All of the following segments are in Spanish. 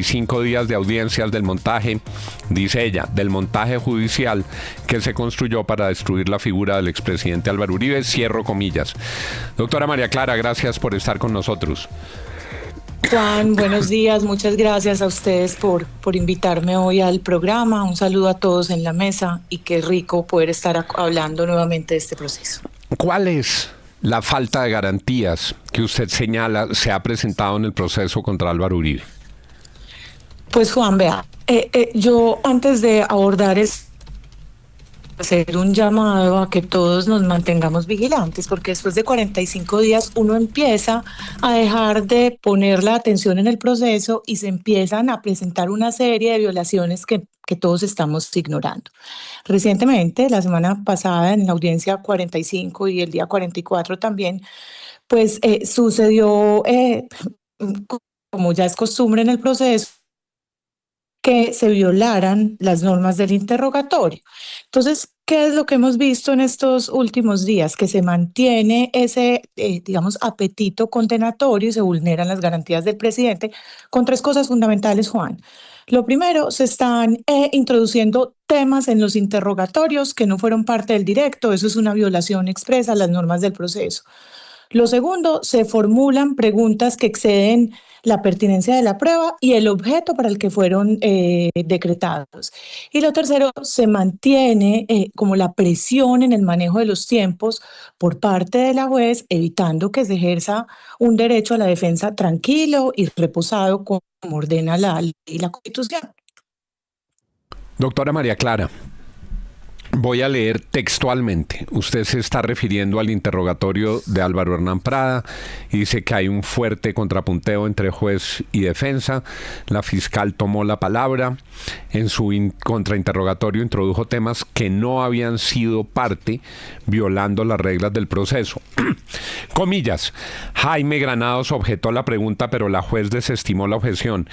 5 días de audiencias del montaje, dice ella, del montaje judicial que se construyó para destruir la figura del expresidente Álvaro Uribe, cierro comillas. Doctora María Clara, gracias por estar con nosotros. Juan, buenos días, muchas gracias a ustedes por invitarme hoy al programa. Un saludo a todos en la mesa y qué rico poder estar hablando nuevamente de este proceso. ¿Cuál es la falta de garantías que usted señala se ha presentado en el proceso contra Álvaro Uribe? Pues Juan, vea, yo antes de abordar hacer un llamado a que todos nos mantengamos vigilantes, porque después de 45 días uno empieza a dejar de poner la atención en el proceso y se empiezan a presentar una serie de violaciones que todos estamos ignorando. Recientemente, la semana pasada, en la audiencia 45 y el día 44 también, pues sucedió, como ya es costumbre en el proceso, que se violaran las normas del interrogatorio. Entonces, ¿qué es lo que hemos visto en estos últimos días? Que se mantiene ese, digamos, apetito condenatorio y se vulneran las garantías del presidente con tres cosas fundamentales, Juan. Lo primero, se están introduciendo temas en los interrogatorios que no fueron parte del directo. Eso es una violación expresa a las normas del proceso. Lo segundo, se formulan preguntas que exceden la pertinencia de la prueba y el objeto para el que fueron decretados. Y lo tercero, se mantiene como la presión en el manejo de los tiempos por parte de la juez, evitando que se ejerza un derecho a la defensa tranquilo y reposado como ordena la ley y la Constitución. Doctora María Clara, voy a leer textualmente. Usted se está refiriendo al interrogatorio de Álvaro Hernán Prada y dice que hay un fuerte contrapunteo entre juez y defensa. La fiscal tomó la palabra. En su contrainterrogatorio introdujo temas que no habían sido parte, violando las reglas del proceso. Comillas, Jaime Granados objetó la pregunta, pero la juez desestimó la objeción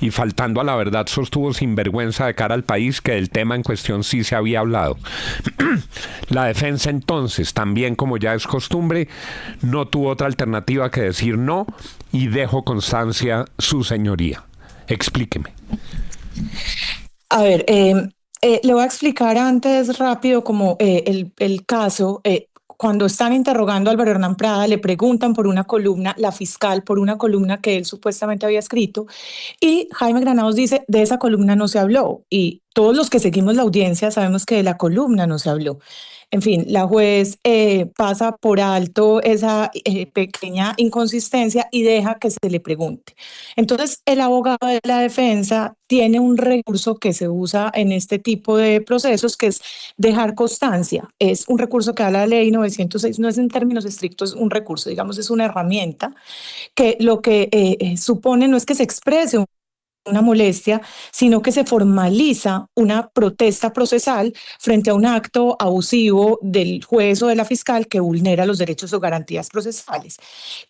y, faltando a la verdad, sostuvo sin vergüenza de cara al país que del tema en cuestión sí se había hablado. La defensa entonces, también como ya es costumbre, no tuvo otra alternativa que decir no y dejo constancia su señoría. Explíqueme. A ver, le voy a explicar antes rápido como el caso. Cuando están interrogando a Álvaro Hernán Prada, le preguntan por una columna, la fiscal por una columna que él supuestamente había escrito, y Jaime Granados dice, de esa columna no se habló, y todos los que seguimos la audiencia sabemos que de la columna no se habló. En fin, la juez pasa por alto esa pequeña inconsistencia y deja que se le pregunte. Entonces, el abogado de la defensa tiene un recurso que se usa en este tipo de procesos, que es dejar constancia. Es un recurso que da la ley 906, no es en términos estrictos un recurso, digamos, es una herramienta que lo que supone no es que se exprese una molestia, sino que se formaliza una protesta procesal frente a un acto abusivo del juez o de la fiscal que vulnera los derechos o garantías procesales.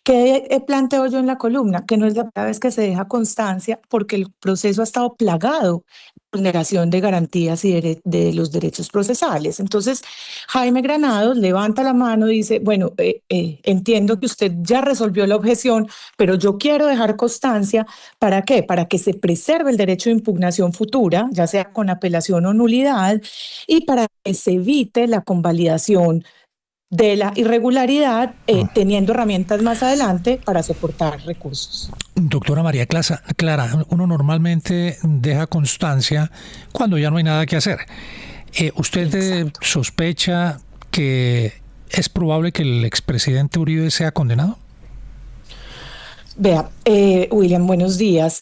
¿Qué planteo yo en la columna? Que no es la primera vez que se deja constancia, porque el proceso ha estado plagado de vulneración de garantías y de los derechos procesales. Entonces, Jaime Granados levanta la mano y dice, bueno, entiendo que usted ya resolvió la objeción, pero yo quiero dejar constancia. ¿Para qué? Para que se preserve el derecho de impugnación futura, ya sea con apelación o nulidad, y para que se evite la convalidación de la irregularidad, teniendo herramientas más adelante para soportar recursos. Doctora María Clara, uno normalmente deja constancia cuando ya no hay nada que hacer. ¿Usted sospecha que es probable que el expresidente Uribe sea condenado? Vea, William, buenos días.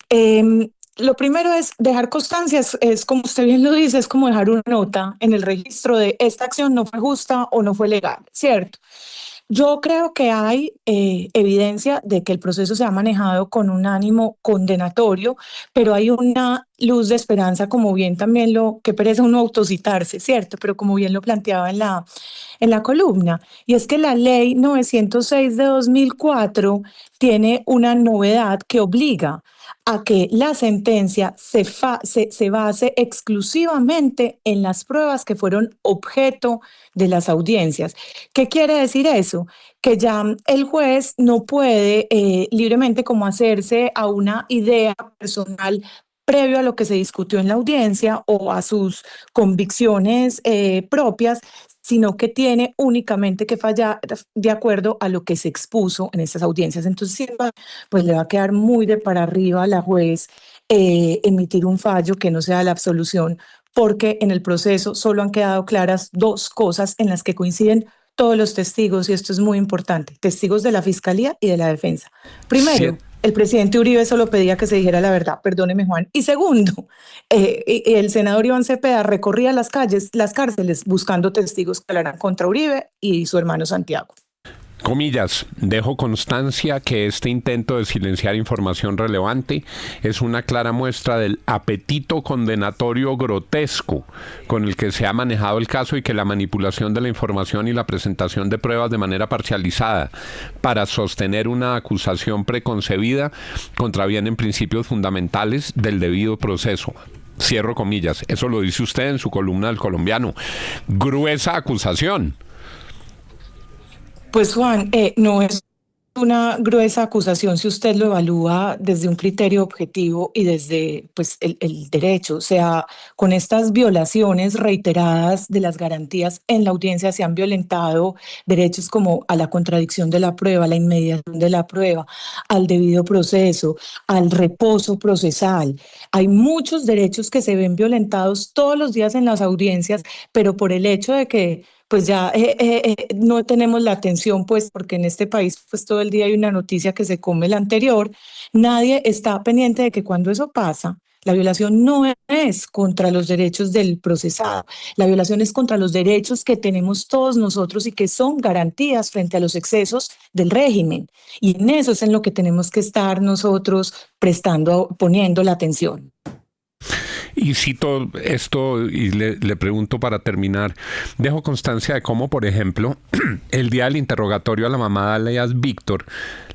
Lo primero es dejar constancia, es como usted bien lo dice, es como dejar una nota en el registro de esta acción no fue justa o no fue legal, ¿cierto? Yo creo que hay evidencia de que el proceso se ha manejado con un ánimo condenatorio, pero hay una luz de esperanza, como bien también qué pereza uno autocitarse, ¿cierto? Pero como bien lo planteaba en la columna, y es que la ley 906 de 2004 tiene una novedad que obliga a que la sentencia se base exclusivamente en las pruebas que fueron objeto de las audiencias. ¿Qué quiere decir eso? Que ya el juez no puede libremente como hacerse a una idea personal previo a lo que se discutió en la audiencia o a sus convicciones propias, sino que tiene únicamente que fallar de acuerdo a lo que se expuso en esas audiencias. Entonces, sí, pues le va a quedar muy de para arriba a la juez emitir un fallo que no sea la absolución, porque en el proceso solo han quedado claras dos cosas en las que coinciden todos los testigos, y esto es muy importante, testigos de la Fiscalía y de la defensa. Primero, el presidente Uribe solo pedía que se dijera la verdad, perdóneme Juan. Y segundo, el senador Iván Cepeda recorría las calles, las cárceles, buscando testigos que hablaran contra Uribe y su hermano Santiago. Comillas, dejo constancia que este intento de silenciar información relevante es una clara muestra del apetito condenatorio grotesco con el que se ha manejado el caso y que la manipulación de la información y la presentación de pruebas de manera parcializada para sostener una acusación preconcebida contravienen principios fundamentales del debido proceso. Cierro comillas. Eso lo dice usted en su columna del Colombiano. Gruesa acusación. Pues Juan, no es una gruesa acusación si usted lo evalúa desde un criterio objetivo y desde pues, el derecho. O sea, con estas violaciones reiteradas de las garantías en la audiencia se han violentado derechos como a la contradicción de la prueba, a la inmediación de la prueba, al debido proceso, al reposo procesal. Hay muchos derechos que se ven violentados todos los días en las audiencias, pero por el hecho de que pues ya no tenemos la atención, pues porque en este país pues todo el día hay una noticia que se come la anterior, nadie está pendiente de que cuando eso pasa, la violación no es contra los derechos del procesado, la violación es contra los derechos que tenemos todos nosotros y que son garantías frente a los excesos del régimen. Y en eso es en lo que tenemos que estar nosotros poniendo la atención. Y cito esto y le pregunto para terminar, dejo constancia de cómo, por ejemplo, el día del interrogatorio a la mamá de alias Víctor,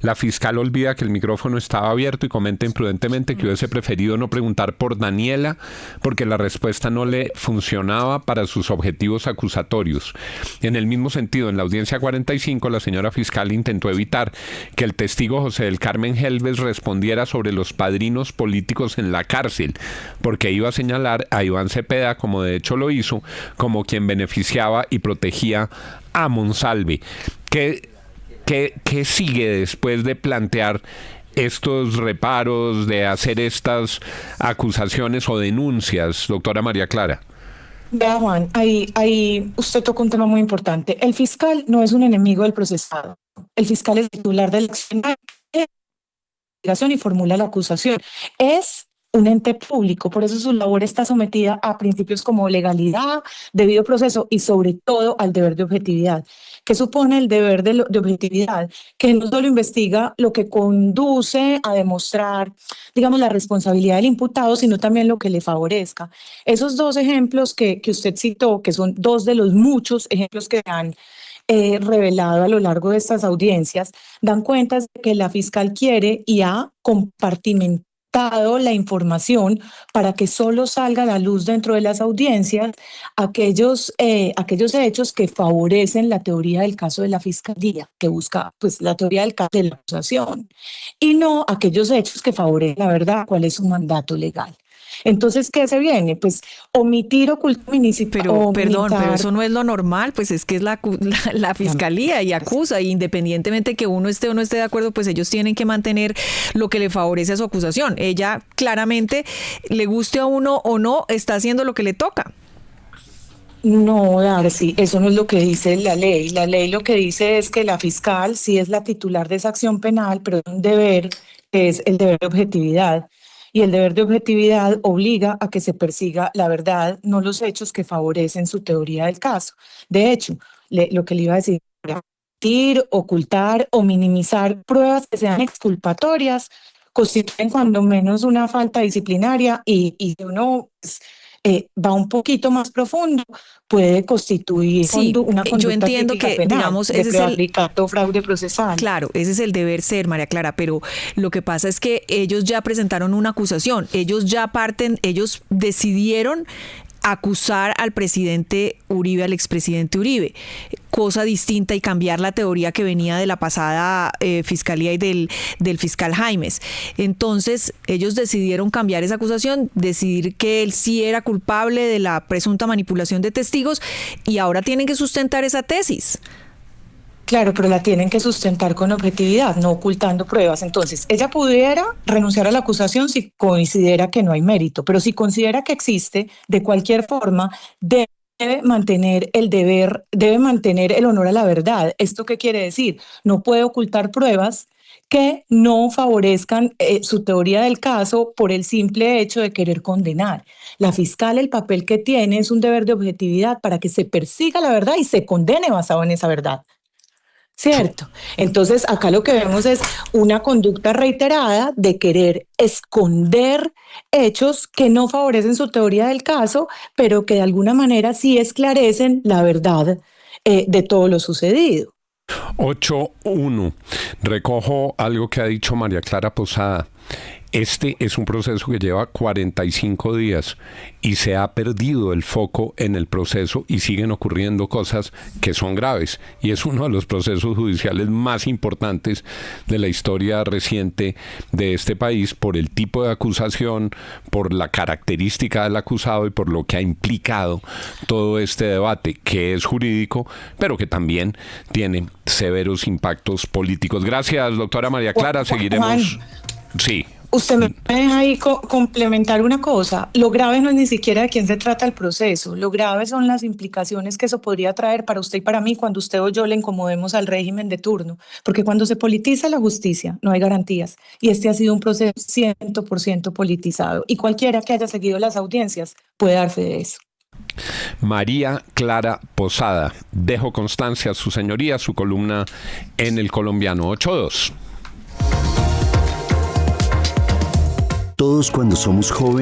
la fiscal olvida que el micrófono estaba abierto y comenta imprudentemente que hubiese preferido no preguntar por Daniela porque la respuesta no le funcionaba para sus objetivos acusatorios. En el mismo sentido, en la audiencia 45, la señora fiscal intentó evitar que el testigo José del Carmen Helves respondiera sobre los padrinos políticos en la cárcel, porque iba a señalar a Iván Cepeda, como de hecho lo hizo, como quien beneficiaba y protegía a Monsalve. ¿Qué sigue después de plantear estos reparos, de hacer estas acusaciones o denuncias, doctora María Clara? Vea, Juan, ahí usted tocó un tema muy importante. El fiscal no es un enemigo del procesado. El fiscal es titular de la acción y formula la acusación. Es un ente público, por eso su labor está sometida a principios como legalidad, debido proceso y sobre todo al deber de objetividad. ¿Qué supone el deber de objetividad? Que no solo investiga lo que conduce a demostrar, digamos, la responsabilidad del imputado, sino también lo que le favorezca. Esos dos ejemplos que usted citó, que son dos de los muchos ejemplos que han revelado a lo largo de estas audiencias, dan cuenta de que la fiscal quiere y ha compartimentado la información para que solo salga a la luz dentro de las audiencias aquellos hechos que favorecen la teoría del caso de la fiscalía, que busca pues la teoría del caso de la acusación, y no aquellos hechos que favorecen la verdad, cuál es su mandato legal. Entonces, ¿qué se viene? Pues omitir, ocultar, pero perdón, pero eso no es lo normal, pues es que es la fiscalía y acusa, y independientemente que uno esté o no esté de acuerdo, pues ellos tienen que mantener lo que le favorece a su acusación. Ella claramente, le guste a uno o no, está haciendo lo que le toca. No, Darcy, eso no es lo que dice la ley. La ley lo que dice es que la fiscal sí es la titular de esa acción penal, pero un deber que es el deber de objetividad. Y el deber de objetividad obliga a que se persiga la verdad, no los hechos que favorecen su teoría del caso. De hecho, lo que le iba a decir, omitir, ocultar o minimizar pruebas que sean exculpatorias constituyen cuando menos una falta disciplinaria y uno, pues, va un poquito más profundo, puede constituir una conducta yo entiendo típica que, penal, digamos, de ese es el prevaricato, fraude procesal. Claro, ese es el deber ser, María Clara, pero lo que pasa es que ellos ya presentaron una acusación, ellos decidieron acusar al presidente Uribe, al expresidente Uribe, cosa distinta, y cambiar la teoría que venía de la pasada fiscalía y del fiscal Jaimes. Entonces, ellos decidieron cambiar esa acusación, decidir que él sí era culpable de la presunta manipulación de testigos, y ahora tienen que sustentar esa tesis. Claro, pero la tienen que sustentar con objetividad, no ocultando pruebas. Entonces, ella pudiera renunciar a la acusación si considera que no hay mérito, pero si considera que existe, de cualquier forma, debe mantener el deber, debe mantener el honor a la verdad. ¿Esto qué quiere decir? No puede ocultar pruebas que no favorezcan su teoría del caso por el simple hecho de querer condenar. La fiscal, el papel que tiene es un deber de objetividad para que se persiga la verdad y se condene basado en esa verdad. ¿Cierto? Entonces, acá lo que vemos es una conducta reiterada de querer esconder hechos que no favorecen su teoría del caso, pero que de alguna manera sí esclarecen la verdad de todo lo sucedido. 8.1. Recojo algo que ha dicho María Clara Posada. Este es un proceso que lleva 45 días y se ha perdido el foco en el proceso y siguen ocurriendo cosas que son graves. Y es uno de los procesos judiciales más importantes de la historia reciente de este país por el tipo de acusación, por la característica del acusado y por lo que ha implicado todo este debate, que es jurídico, pero que también tiene severos impactos políticos. Gracias, doctora María Clara. Seguiremos. Sí. Usted me deja ahí complementar una cosa. Lo grave no es ni siquiera de quién se trata el proceso. Lo grave son las implicaciones que eso podría traer para usted y para mí cuando usted o yo le incomodemos al régimen de turno. Porque cuando se politiza la justicia, no hay garantías. Y este ha sido un proceso 100% politizado. Y cualquiera que haya seguido las audiencias puede dar fe de eso. María Clara Posada. Dejo constancia, su señoría, su columna en El Colombiano. 8.2. Todos cuando somos jóvenes